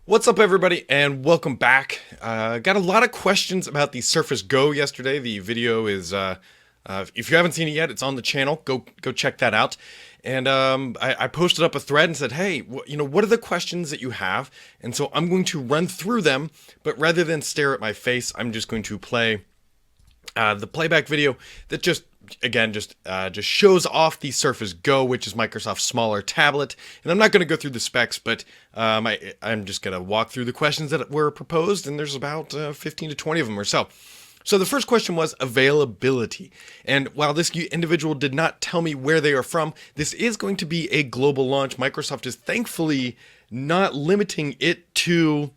What's up, everybody, and welcome back. Got a lot of questions about the Surface Go yesterday. The video is, if you haven't seen it yet, it's on the channel. Go check that out. And I posted up a thread and said, hey, what are the questions that you have? And so I'm going to run through them, but rather than stare at my face, I'm just going to play the playback video that just shows off the Surface Go, which is Microsoft's smaller tablet. And I'm not going to go through the specs, but I'm just going to walk through the questions that were proposed, and there's about 15 to 20 of them or so. So the first question was availability. And while this individual did not tell me where they are from, this is going to be a global launch. Microsoft is thankfully not limiting it to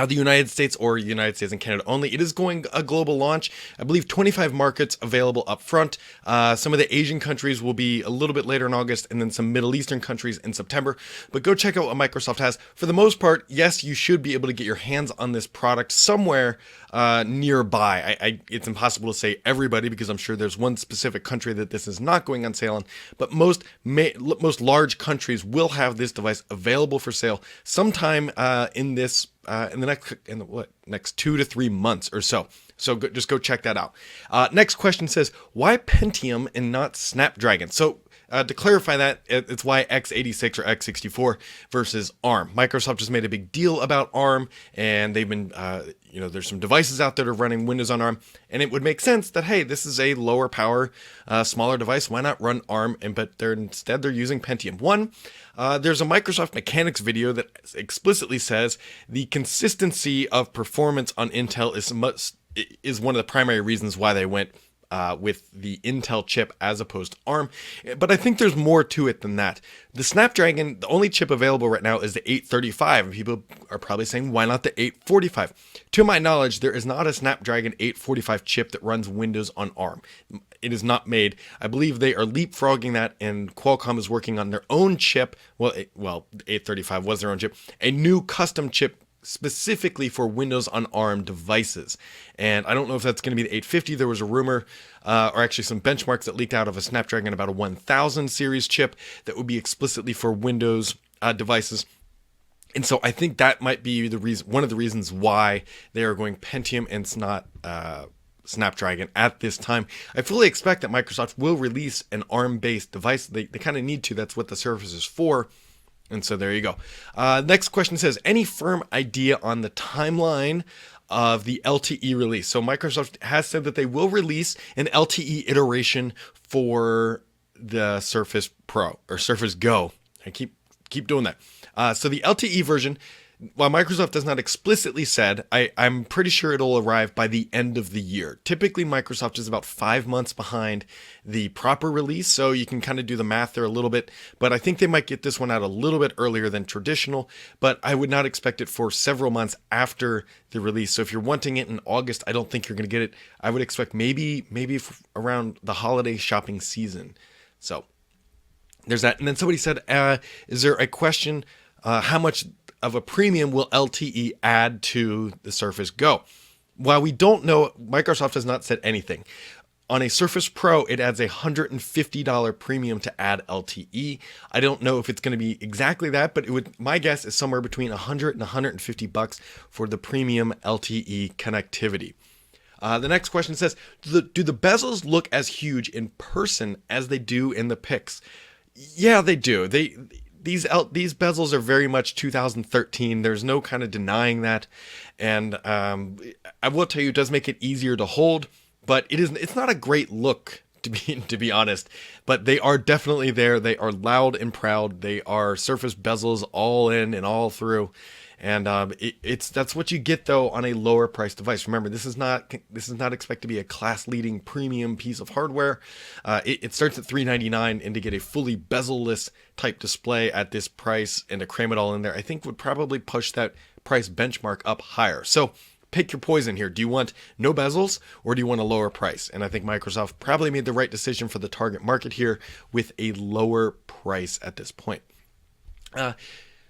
the United States or United States and Canada only. It is going a global launch. I believe 25 markets available up front. Some of the Asian countries will be a little bit later in August, and then some Middle Eastern countries in September. But go check out what Microsoft has. For the most part, yes, you should be able to get your hands on this product somewhere nearby. It's impossible to say everybody, because I'm sure there's one specific country that this is not going on sale in. But most large countries will have this device available for sale sometime in the next 2 to 3 months or so. So just go check that out. Next question says, why Pentium and not Snapdragon? So to clarify that, it's why x86 or x64 versus ARM. Microsoft just made a big deal about ARM, and they've been, there's some devices out there that are running Windows on ARM, and it would make sense that, hey, this is a lower power, smaller device. Why not run ARM? But instead they're using Pentium. There's a Microsoft mechanics video that explicitly says the consistency of performance on Intel is one of the primary reasons why they went with the Intel chip as opposed to ARM. But I think there's more to it than that. The Snapdragon, the only chip available right now is the 835, and people are probably saying, why not the 845? To my knowledge, there is not a Snapdragon 845 chip that runs Windows on ARM. It is not made. I believe they are leapfrogging that, and Qualcomm is working on their own chip. Well, the 835 was their own chip, a new custom chip specifically for Windows on ARM devices. And I don't know if that's going to be the 850. There was a rumor, or actually some benchmarks that leaked out of a Snapdragon about a 1000 series chip that would be explicitly for Windows devices. And so I think that might be one of the reasons why they are going Pentium and it's not Snapdragon at this time. I fully expect that Microsoft will release an ARM-based device. They kind of need to. That's what the Surface is for. And so there you go. Next question says, any firm idea on the timeline of the LTE release? So Microsoft has said that they will release an LTE iteration for the Surface Pro or Surface Go. I keep doing that. So the LTE version, while Microsoft does not explicitly said, I'm pretty sure it'll arrive by the end of the year. Typically, Microsoft is about 5 months behind the proper release, so you can kind of do the math there a little bit. But I think they might get this one out a little bit earlier than traditional, but I would not expect it for several months after the release. So if you're wanting it in August, I don't think you're going to get it. I would expect maybe around the holiday shopping season. So there's that. And then somebody said, is there a question, how much of a premium will LTE add to the Surface Go? While we don't know, Microsoft has not said anything. On a Surface Pro, it adds a $150 premium to add LTE. I don't know if it's going to be exactly that, but my guess is somewhere between $100 and $150 for the premium LTE connectivity. The next question says, do the bezels look as huge in person as they do in the pics? Yeah, they do. These bezels are very much 2013. There's no kind of denying that. And I will tell you, it does make it easier to hold, but it's not a great look, to be honest. But they are definitely there. They are loud and proud. They are Surface bezels all in and all through. And that's what you get, though, on a lower price device. Remember, this is not expected to be a class-leading premium piece of hardware. It starts at $399, and to get a fully bezel-less type display at this price and to cram it all in there, I think would probably push that price benchmark up higher. So pick your poison here. Do you want no bezels, or do you want a lower price? And I think Microsoft probably made the right decision for the target market here with a lower price at this point.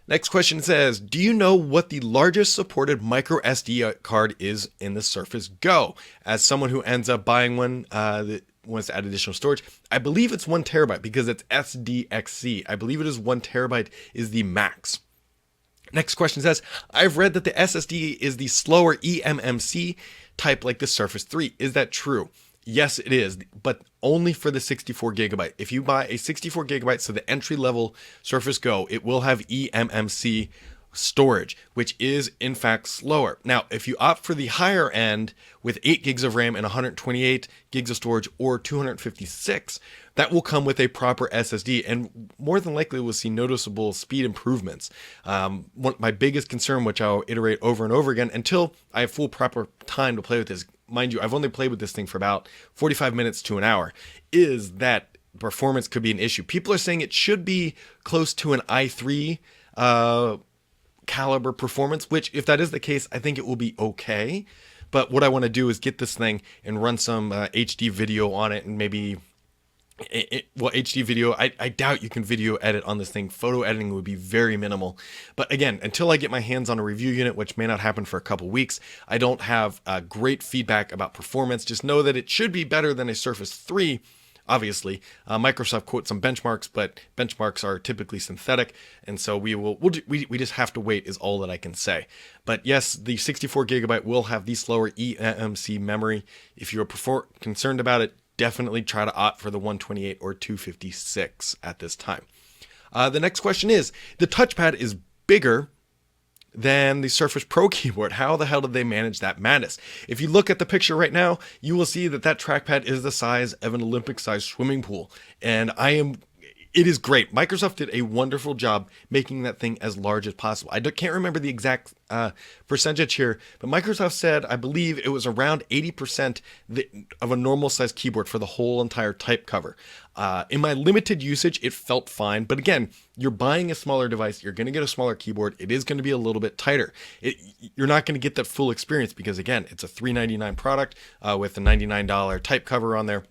Next question says, do you know what the largest supported micro SD card is in the Surface Go? As someone who ends up buying one that wants to add additional storage, I believe it's 1 terabyte because it's SDXC. I believe it is 1 terabyte is the max. Next question says, I've read that the SSD is the slower eMMC type like the Surface 3. Is that true? Yes, it is, but only for the 64 gigabyte. If you buy a 64 gigabyte, so the entry level Surface Go, it will have eMMC storage, which is in fact slower. Now, if you opt for the higher end with 8 gigs of RAM and 128 gigs of storage or 256, that will come with a proper SSD, and more than likely we'll see noticeable speed improvements. My biggest concern, which I'll iterate over and over again until I have full proper time to play with this, mind you, I've only played with this thing for about 45 minutes to an hour, is that performance could be an issue. People are saying it should be close to an i3 caliber performance, which if that is the case, I think it will be okay. But what I want to do is get this thing and run some HD video on it, and maybe HD video, I doubt you can video edit on this thing. Photo editing would be very minimal. But again, until I get my hands on a review unit, which may not happen for a couple weeks, I don't have great feedback about performance. Just know that it should be better than a Surface 3. Obviously, Microsoft quotes some benchmarks, but benchmarks are typically synthetic, and so we just have to wait is all that I can say. But yes, the 64 gigabyte will have the slower eMMC memory. If you're concerned about it, definitely try to opt for the 128 or 256 at this time. The next question is, the touchpad is bigger than the Surface Pro keyboard. How the hell did they manage that madness? If you look at the picture right now, you will see that trackpad is the size of an Olympic-sized swimming pool. And it is great. Microsoft did a wonderful job making that thing as large as possible. I can't remember the exact percentage here, but Microsoft said, I believe it was around 80% of a normal size keyboard for the whole entire type cover. In my limited usage, it felt fine. But again, you're buying a smaller device. You're going to get a smaller keyboard. It is going to be a little bit tighter. You're not going to get that full experience because, again, it's a $399 product with a $99 type cover on there.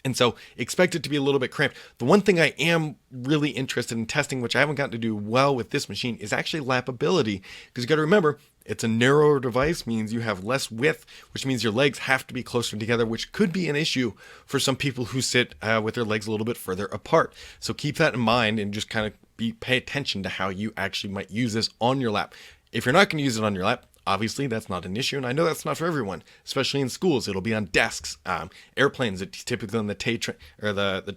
And so expect it to be a little bit cramped. The one thing I am really interested in testing, which I haven't gotten to do well with this machine, is actually lappability. Because you got to remember, it's a narrower device, means you have less width, which means your legs have to be closer together, which could be an issue for some people who sit with their legs a little bit further apart. So keep that in mind and just kind of pay attention to how you actually might use this on your lap. If you're not going to use it on your lap, obviously, that's not an issue, and I know that's not for everyone, especially in schools. It'll be on desks, airplanes. It's typically on the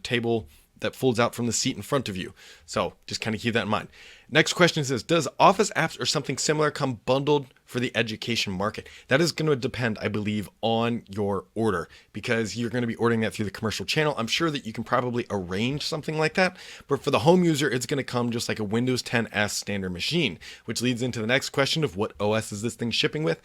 table that folds out from the seat in front of you. So just kind of keep that in mind. Next question says, does Office apps or something similar come bundled for the education market? That is going to depend, I believe, on your order, because you're going to be ordering that through the commercial channel. I'm sure that you can probably arrange something like that, but for the home user, it's going to come just like a Windows 10 standard machine, which leads into the next question of what OS is this thing shipping with?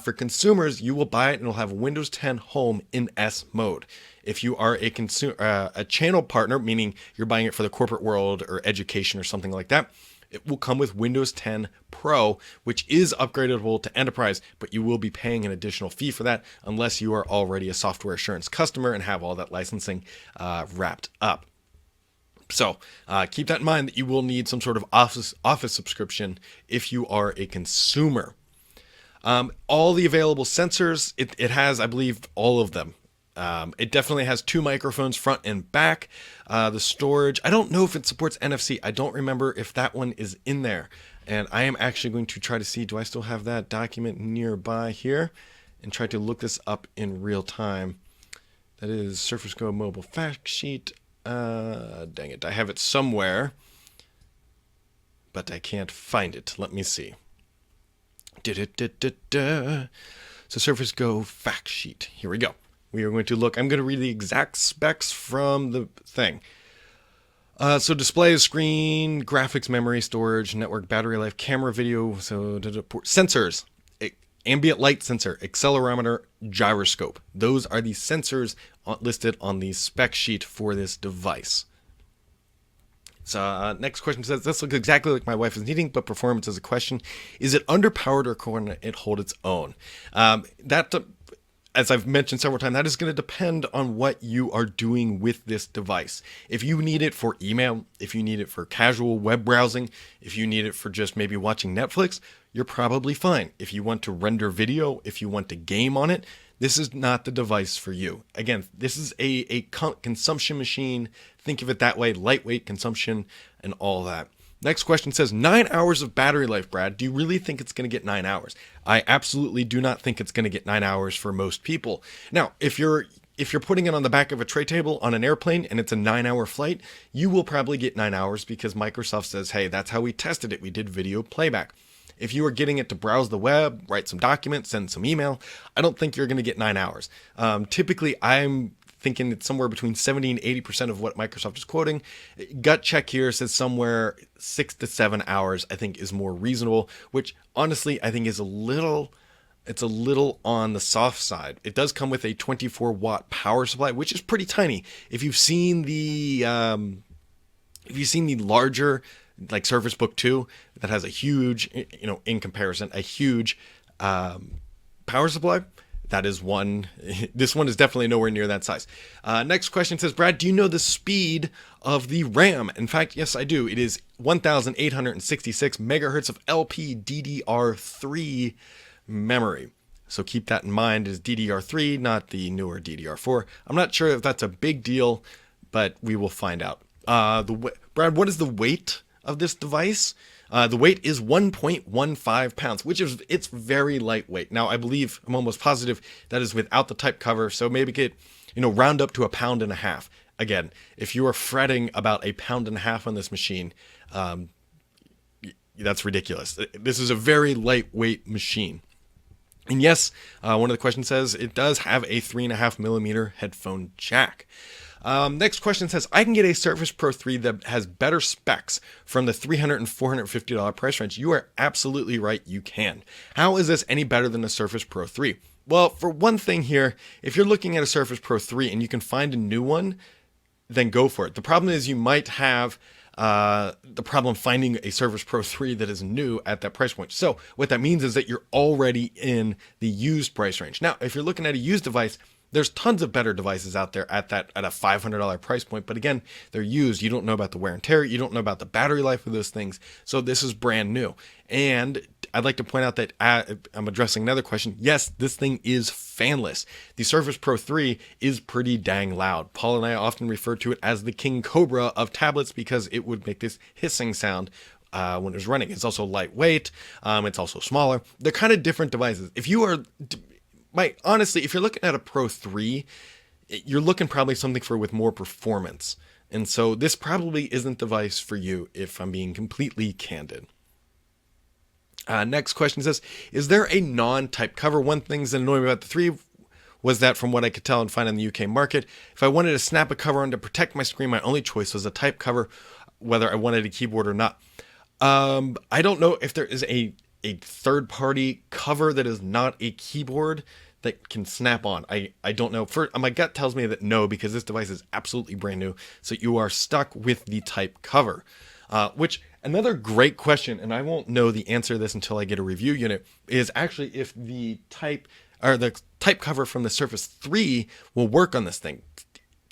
For consumers, you will buy it and it'll have Windows 10 Home in S mode. If you are a channel partner, meaning you're buying it for the corporate world or education or something like that, it will come with Windows 10 Pro, which is upgradable to Enterprise, but you will be paying an additional fee for that unless you are already a software assurance customer and have all that licensing wrapped up. So keep that in mind that you will need some sort of office subscription if you are a consumer. All the available sensors, it has, I believe, all of them. It definitely has 2 microphones front and back. The storage, I don't know if it supports NFC. I don't remember if that one is in there. And I am actually going to try to see, do I still have that document nearby here? And try to look this up in real time. That is Surface Go mobile fact sheet. Dang it, I have it somewhere, but I can't find it. Let me see. So Surface Go fact sheet. Here we go. We are going to look. I'm going to read the exact specs from the thing. So display, screen, graphics, memory, storage, network, battery life, camera, video, sensors, ambient light sensor, accelerometer, gyroscope. Those are the sensors listed on the spec sheet for this device. So next question says, this looks exactly like my wife is needing, but performance is a question. Is it underpowered or can it hold its own? As I've mentioned several times, that is going to depend on what you are doing with this device. If you need it for email, if you need it for casual web browsing, if you need it for just maybe watching Netflix, you're probably fine. If you want to render video, if you want to game on it, this is not the device for you. Again, this is a consumption machine. Think of it that way, lightweight consumption and all that. Next question says 9 hours of battery life, Brad. Do you really think it's going to get 9 hours? I absolutely do not think it's going to get 9 hours for most people. Now, if you're putting it on the back of a tray table on an airplane and it's a 9-hour flight, you will probably get 9 hours because Microsoft says, hey, that's how we tested it. We did video playback. If you are getting it to browse the web, write some documents, send some email, I don't think you're going to get 9 hours. Typically, I'm thinking it's somewhere between 70 and 80% of what Microsoft is quoting. Gut check here says somewhere 6 to 7 hours, I think is more reasonable, which honestly, I think is it's a little on the soft side. It does come with a 24-watt power supply, which is pretty tiny. If you've seen the larger like Surface Book 2 that has a huge, in comparison, a huge power supply, that is one. This one is definitely nowhere near that size. Next question says, Brad, do you know the speed of the RAM? In fact, yes, I do. It is 1,866 megahertz of LPDDR3 memory. So keep that in mind. It is DDR3, not the newer DDR4. I'm not sure if that's a big deal, but we will find out. Brad, what is the weight of this device? The weight is 1.15 pounds, it's very lightweight. Now, I'm almost positive that is without the type cover. So maybe round up to 1.5 pounds. Again, if you are fretting about 1.5 pounds on this machine, that's ridiculous. This is a very lightweight machine. And yes, one of the questions says it does have a 3.5 millimeter headphone jack. Next question says, I can get a Surface Pro 3 that has better specs from the $300 and $450 price range. You are absolutely right, you can. How is this any better than the Surface Pro 3? Well, for one thing here, if you're looking at a Surface Pro 3 and you can find a new one, then go for it. The problem is you might have the problem finding a Surface Pro 3 that is new at that price point. So what that means is that you're already in the used price range. Now, if you're looking at a used device, there's tons of better devices out there at a $500 price point. But again, they're used. You don't know about the wear and tear. You don't know about the battery life of those things. So this is brand new. And I'd like to point out that I'm addressing another question. Yes, this thing is fanless. The Surface Pro 3 is pretty dang loud. Paul and I often refer to it as the King Cobra of tablets because it would make this hissing sound when it was running. It's also lightweight. It's also smaller. They're kind of different devices. Honestly, if you're looking at a Pro 3, you're looking probably something with more performance. And so this probably isn't the device for you, if I'm being completely candid. Next question says, is there a non-type cover? One thing that annoyed me about the 3 was that from what I could tell and find in the UK market, if I wanted to snap a cover on to protect my screen, my only choice was a type cover, whether I wanted a keyboard or not. I don't know if there is a third-party cover that is not a keyboard that can snap on. I don't know. My gut tells me that no, because this device is absolutely brand new. So you are stuck with the type cover, which another great question, and I won't know the answer to this until I get a review unit, is actually if the type cover from the Surface 3 will work on this thing.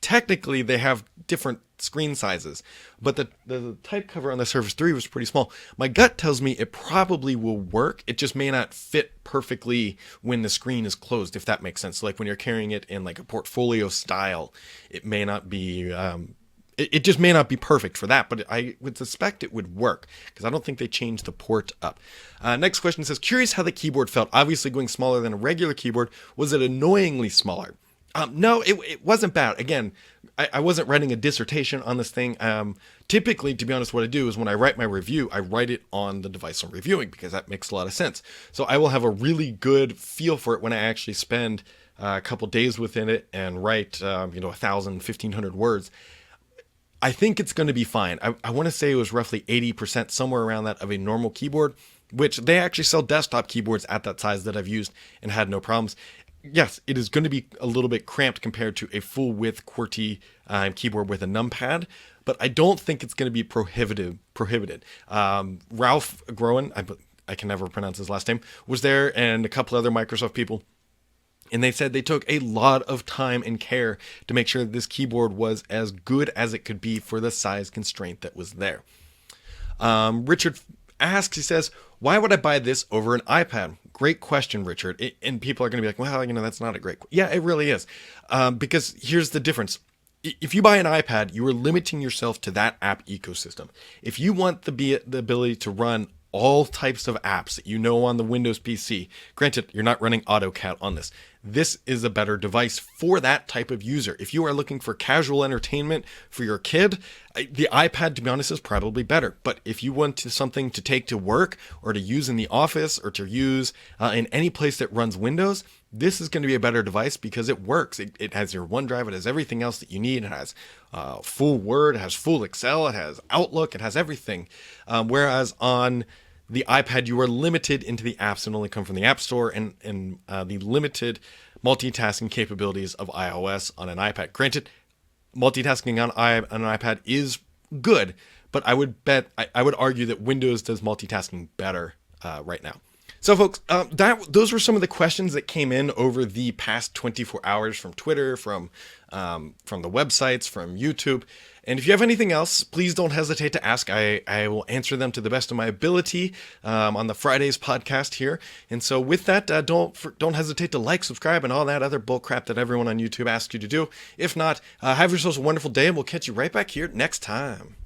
Technically, they have different screen sizes, but the type cover on the Surface 3 was pretty small. My gut tells me it probably will work. It just may not fit perfectly when the screen is closed, if that makes sense. So like when you're carrying it in like a portfolio style, it may not be, it just may not be perfect for that, but I would suspect it would work because I don't think they changed the port up. Next question says, curious how the keyboard felt. Obviously going smaller than a regular keyboard. Was it annoyingly smaller? No, it wasn't bad. Again, I wasn't writing a dissertation on this thing. Typically, to be honest, what I do is when I write my review, I write it on the device I'm reviewing because that makes a lot of sense. So I will have a really good feel for it when I actually spend a couple days within it and write, 1,000, 1,500 words. I think it's going to be fine. I want to say it was roughly 80%, somewhere around that, of a normal keyboard, which they actually sell desktop keyboards at that size that I've used and had no problems. Yes, it is going to be a little bit cramped compared to a full-width QWERTY keyboard with a numpad, but I don't think it's going to be prohibited. Ralph Groen, I can never pronounce his last name, was there, and a couple other Microsoft people, and they said they took a lot of time and care to make sure that this keyboard was as good as it could be for the size constraint that was there. Richard asks, he says, why would I buy this over an iPad? Great question, Richard. And people are going to be like, well, that's not a great question. Yeah, it really is. Because here's the difference. if you buy an iPad, you are limiting yourself to that app ecosystem. If you want the ability to run all types of apps that you know on the Windows PC, granted, you're not running AutoCAD on this. This is a better device for that type of user. If you are looking for casual entertainment for your kid, the iPad, to be honest, is probably better. But if you want something to take to work or to use in the office or to use in any place that runs Windows, this is going to be a better device because it works. It has your OneDrive. It has everything else that you need. It has full Word. It has full Excel. It has Outlook. It has everything. Whereas on the iPad, you are limited into the apps that only come from the App Store and the limited multitasking capabilities of iOS on an iPad. Granted, multitasking on an iPad is good, but I would argue that Windows does multitasking better right now. So, folks, those were some of the questions that came in over the past 24 hours from Twitter, from the websites, from YouTube. And if you have anything else, please don't hesitate to ask. I will answer them to the best of my ability on the Fridays podcast here. And so with that, don't hesitate to like, subscribe, and all that other bull crap that everyone on YouTube asks you to do. If not, have yourselves a wonderful day, and we'll catch you right back here next time.